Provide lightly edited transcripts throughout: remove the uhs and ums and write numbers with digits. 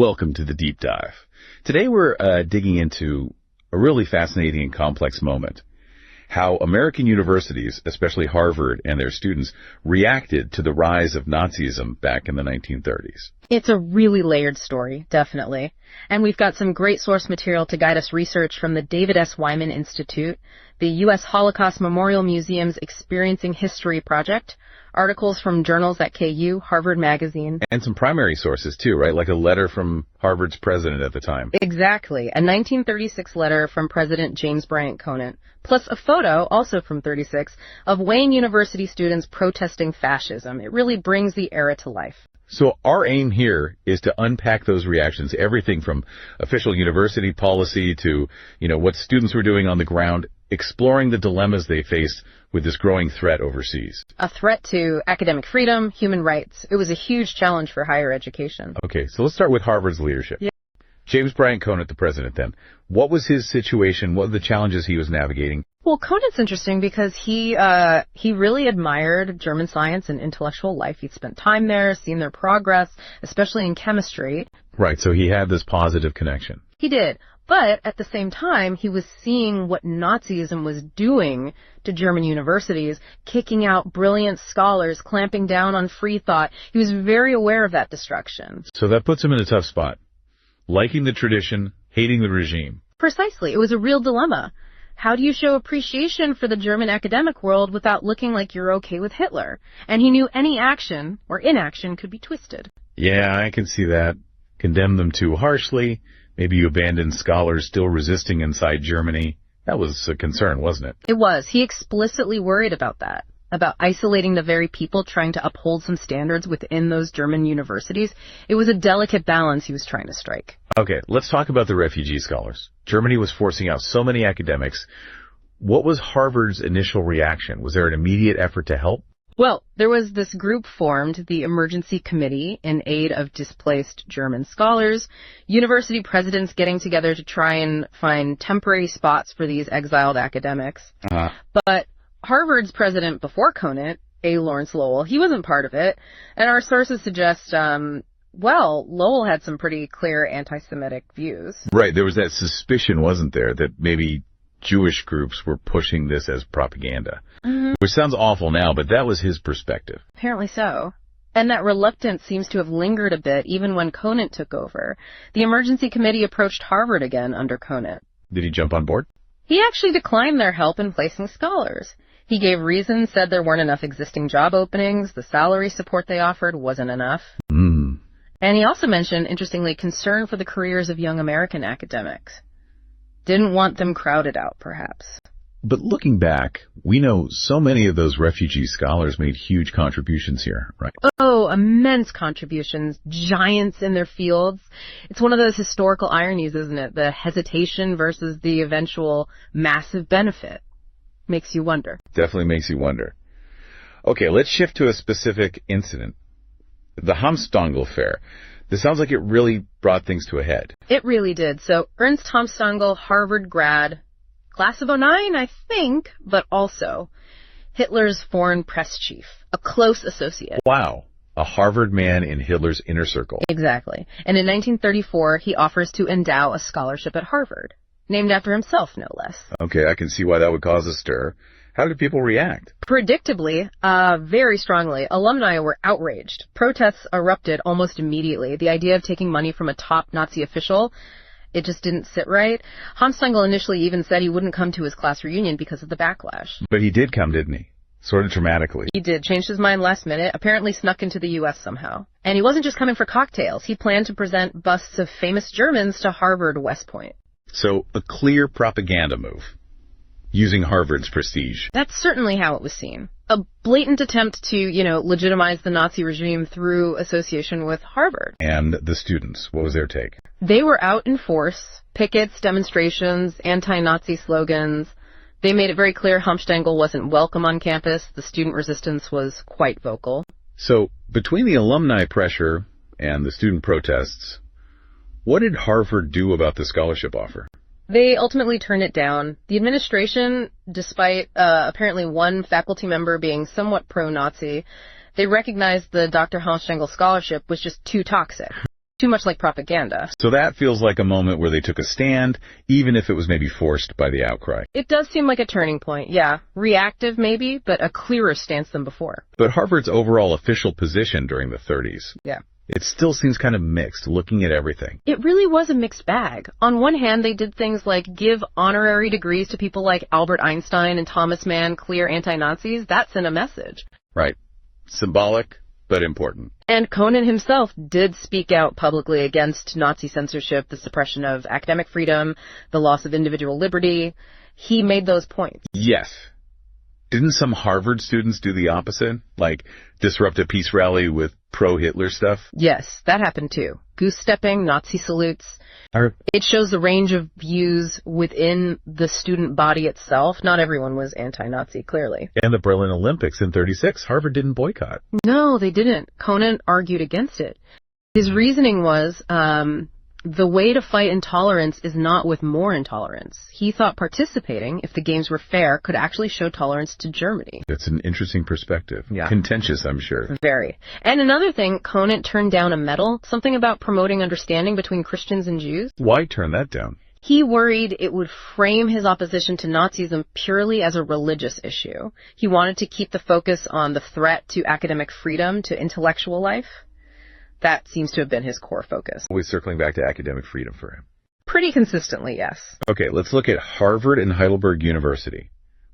Welcome to the Deep Dive. Today we're digging into a really fascinating and complex moment. How American universities, especially Harvard and their students, reacted to the rise of Nazism back in the 1930s. It's a really layered story, definitely. And we've got some great source material to guide us research from the David S. Wyman Institute, the U.S. Holocaust Memorial Museum's Experiencing History Project, articles from journals at KU, Harvard Magazine. And some primary sources too, right? Like a letter from Harvard's president at the time. Exactly. A 1936 letter from President James Bryant Conant, plus a photo, also from 36, of Wayne University students protesting fascism. It really brings the era to life. So our aim here is to unpack those reactions, everything from official university policy to, what students were doing on the ground, exploring the dilemmas they faced with this growing threat overseas. A threat to academic freedom, human rights. It was a huge challenge for higher education. Okay, so let's start with Harvard's leadership. Yeah. James Bryant Conant, the president then. What was his situation? What were the challenges he was navigating? Well, Conant's interesting because he really admired German science and intellectual life. He'd spent time there, seen their progress, especially in chemistry. Right, so he had this positive connection. He did. But at the same time, he was seeing what Nazism was doing to German universities, kicking out brilliant scholars, clamping down on free thought. He was very aware of that destruction. So that puts him in a tough spot. Liking the tradition, hating the regime. Precisely. It was a real dilemma. How do you show appreciation for the German academic world without looking like you're okay with Hitler? And he knew any action or inaction could be twisted. Yeah, I can see that. Condemn them too harshly. Maybe you abandon scholars still resisting inside Germany. That was a concern, wasn't it? It was. He explicitly worried about that, about isolating the very people trying to uphold some standards within those German universities. It was a delicate balance he was trying to strike. Okay, let's talk about the refugee scholars. Germany was forcing out so many academics. What was Harvard's initial reaction? Was there an immediate effort to help? Well, there was this group formed, the Emergency Committee, in aid of displaced German scholars, university presidents getting together to try and find temporary spots for these exiled academics. But Harvard's president before Conant, A. Lawrence Lowell, he wasn't part of it. And our sources suggest, Lowell had some pretty clear anti-Semitic views. Right, there was that suspicion, wasn't there, that maybe Jewish groups were pushing this as propaganda. Mm-hmm. Which sounds awful now, but that was his perspective. Apparently so. And that reluctance seems to have lingered a bit even when Conant took over. The Emergency Committee approached Harvard again under Conant. Did he jump on board? He actually declined their help in placing scholars. He gave reasons, said there weren't enough existing job openings, the salary support they offered wasn't enough. And he also mentioned, interestingly, concern for the careers of young American academics. Didn't want them crowded out, perhaps. But looking back, we know so many of those refugee scholars made huge contributions here, right? Oh, immense contributions, giants in their fields. It's one of those historical ironies, isn't it? The hesitation versus the eventual massive benefit. Makes you wonder. Definitely makes you wonder. Okay, let's shift to a specific incident. The Hamstongle Affair. This sounds like it really brought things to a head. It really did. So Ernst Hamstongle, Harvard grad, class of '09, I think, but also Hitler's foreign press chief, a close associate. Wow. A Harvard man in Hitler's inner circle. Exactly. And in 1934, he offers to endow a scholarship at Harvard, named after himself, no less. Okay, I can see why that would cause a stir. How did people react? Predictably, very strongly. Alumni were outraged. Protests erupted almost immediately. The idea of taking money from a top Nazi official, it just didn't sit right. Hamstongle initially even said he wouldn't come to his class reunion because of the backlash. But he did come, didn't he? Sort of dramatically. He did. Changed his mind last minute, apparently snuck into the U.S. somehow. And he wasn't just coming for cocktails. He planned to present busts of famous Germans to Harvard West Point. So a clear propaganda move. Using Harvard's prestige. That's certainly how it was seen. A blatant attempt to, legitimize the Nazi regime through association with Harvard. And the students, what was their take? They were out in force. Pickets, demonstrations, anti-Nazi slogans. They made it very clear Hamstongle wasn't welcome on campus. The student resistance was quite vocal. So, between the alumni pressure and the student protests, what did Harvard do about the scholarship offer? They ultimately turned it down. The administration, despite apparently one faculty member being somewhat pro-Nazi, they recognized the Dr. Hamstongle scholarship was just too toxic. Too much like propaganda. So that feels like a moment where they took a stand, even if it was maybe forced by the outcry. It does seem like a turning point, yeah. Reactive maybe, but a clearer stance than before. But Harvard's overall official position during the 30s, Yeah. it still seems kind of mixed, looking at everything. It really was a mixed bag. On one hand, they did things like give honorary degrees to people like Albert Einstein and Thomas Mann, clear anti-Nazis. That sent a message. Right. Symbolic, but important. And Conant himself did speak out publicly against Nazi censorship, the suppression of academic freedom, the loss of individual liberty. He made those points. Yes. Didn't some Harvard students do the opposite? Like disrupt a peace rally with pro-Hitler stuff? Yes, that happened too. Goose-stepping, Nazi salutes. It shows the range of views within the student body itself. Not everyone was anti-Nazi, clearly. And the Berlin Olympics in 36, Harvard didn't boycott. No, they didn't. Conant argued against it. His reasoning was, the way to fight intolerance is not with more intolerance. He thought participating, if the games were fair, could actually show tolerance to Germany. That's an interesting perspective. Yeah. Contentious, I'm sure. Very. And another thing, Conant turned down a medal, something about promoting understanding between Christians and Jews. Why turn that down? He worried it would frame his opposition to Nazism purely as a religious issue. He wanted to keep the focus on the threat to academic freedom, to intellectual life. That seems to have been his core focus. Always circling back to academic freedom for him. Pretty consistently, yes. Okay, let's look at Harvard and Heidelberg University.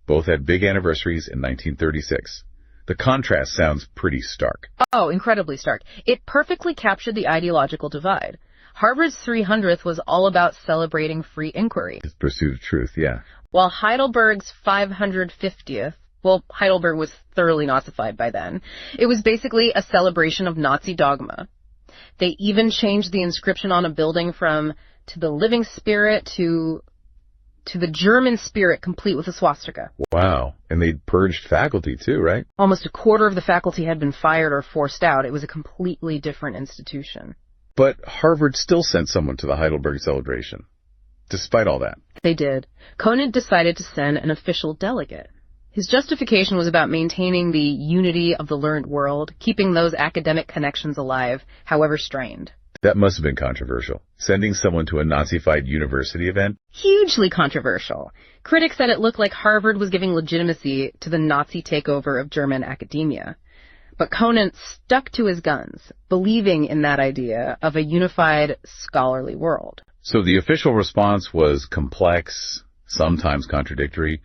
Both had big anniversaries in 1936. The contrast sounds pretty stark. Oh, incredibly stark. It perfectly captured the ideological divide. Harvard's 300th was all about celebrating free inquiry. His pursuit of truth, yeah. While Heidelberg's 550th, well, Heidelberg was thoroughly Nazified by then. It was basically a celebration of Nazi dogma. They even changed the inscription on a building from "to the living spirit" to the German spirit, complete with a swastika. Wow. And they purged faculty too, right? Almost a quarter of the faculty had been fired or forced out. It was a completely different institution. But Harvard still sent someone to the Heidelberg celebration, despite all that. They did. Conant decided to send an official delegate. His justification was about maintaining the unity of the learned world, keeping those academic connections alive, however strained. That must have been controversial. Sending someone to a Nazified university event? Hugely controversial. Critics said it looked like Harvard was giving legitimacy to the Nazi takeover of German academia. But Conant stuck to his guns, believing in that idea of a unified scholarly world. So the official response was complex, sometimes contradictory.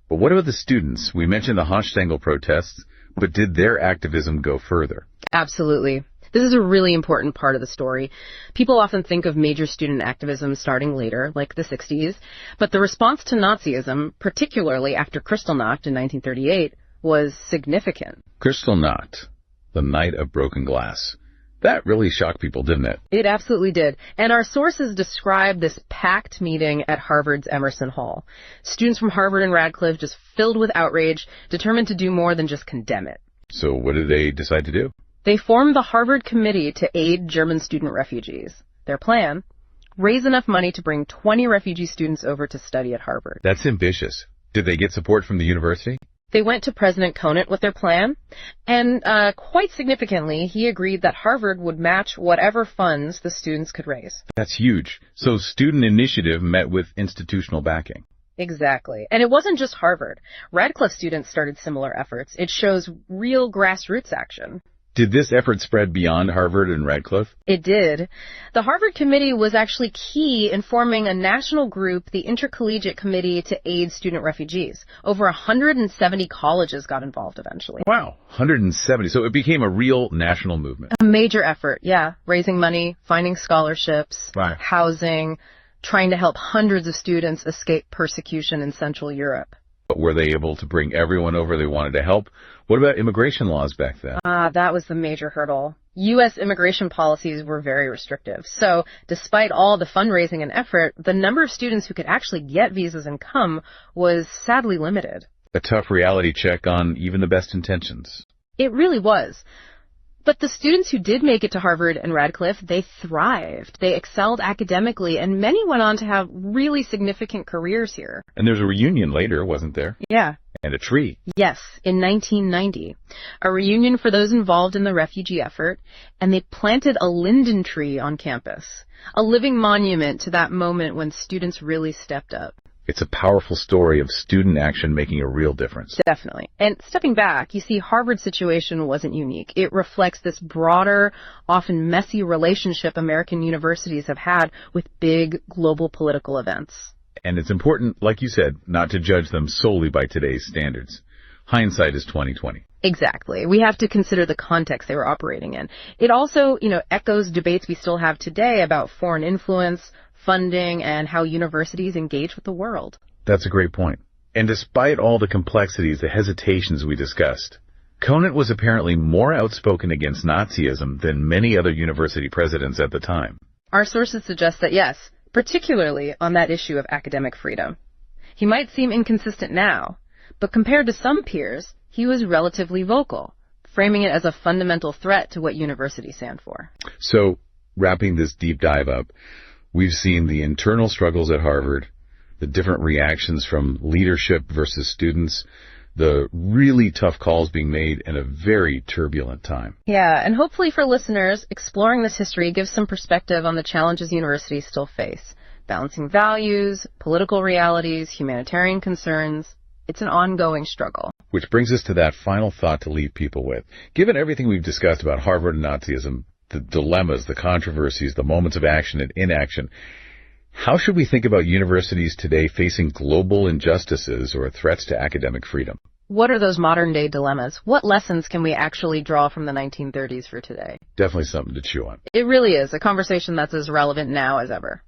But what about the students? We mentioned the Hamstongle protests, but did their activism go further? Absolutely. This is a really important part of the story. People often think of major student activism starting later, like the 60s, but the response to Nazism, particularly after Kristallnacht in 1938, was significant. Kristallnacht, the night of broken glass. That really shocked people, didn't it? It absolutely did. And our sources describe this packed meeting at Harvard's Emerson Hall. Students from Harvard and Radcliffe just filled with outrage, determined to do more than just condemn it. So what did they decide to do? They formed the Harvard Committee to aid German student refugees. Their plan? Raise enough money to bring 20 refugee students over to study at Harvard. That's ambitious. Did they get support from the university? They went to President Conant with their plan, and quite significantly, he agreed that Harvard would match whatever funds the students could raise. That's huge. So student initiative met with institutional backing. Exactly. And it wasn't just Harvard. Radcliffe students started similar efforts. It shows real grassroots action. Did this effort spread beyond Harvard and Radcliffe? It did. The Harvard Committee was actually key in forming a national group, the Intercollegiate Committee to Aid Student Refugees. Over 170 colleges got involved eventually. Wow, 170. So it became a real national movement. A major effort, yeah. Raising money, finding scholarships, Right. Housing, trying to help hundreds of students escape persecution in Central Europe. But were they able to bring everyone over they wanted to help? What about immigration laws back then? That was the major hurdle. U.S. immigration policies were very restrictive. So despite all the fundraising and effort, the number of students who could actually get visas and come was sadly limited. A tough reality check on even the best intentions. It really was. But the students who did make it to Harvard and Radcliffe, they thrived. They excelled academically, and many went on to have really significant careers here. And there's a reunion later, wasn't there? Yeah. And a tree. Yes, in 1990. A reunion for those involved in the refugee effort, and they planted a linden tree on campus. A living monument to that moment when students really stepped up. It's a powerful story of student action making a real difference. Definitely. And stepping back, you see, Harvard's situation wasn't unique. It reflects this broader, often messy relationship American universities have had with big global political events. And it's important, like you said, not to judge them solely by today's standards. Hindsight is 20/20. Exactly. We have to consider the context they were operating in. It also, echoes debates we still have today about foreign influence, funding, and how universities engage with the world. That's a great point. And despite all the complexities, the hesitations we discussed, Conant was apparently more outspoken against Nazism than many other university presidents at the time. Our sources suggest that yes, particularly on that issue of academic freedom. He might seem inconsistent now, but compared to some peers, he was relatively vocal, framing it as a fundamental threat to what universities stand for. So, wrapping this deep dive up, we've seen the internal struggles at Harvard, the different reactions from leadership versus students, the really tough calls being made in a very turbulent time. Yeah, and hopefully for listeners, exploring this history gives some perspective on the challenges universities still face. Balancing values, political realities, humanitarian concerns. It's an ongoing struggle. Which brings us to that final thought to leave people with. Given everything we've discussed about Harvard and Nazism, the dilemmas, the controversies, the moments of action and inaction, how should we think about universities today facing global injustices or threats to academic freedom? What are those modern-day dilemmas? What lessons can we actually draw from the 1930s for today? Definitely something to chew on. It really is a conversation that's as relevant now as ever.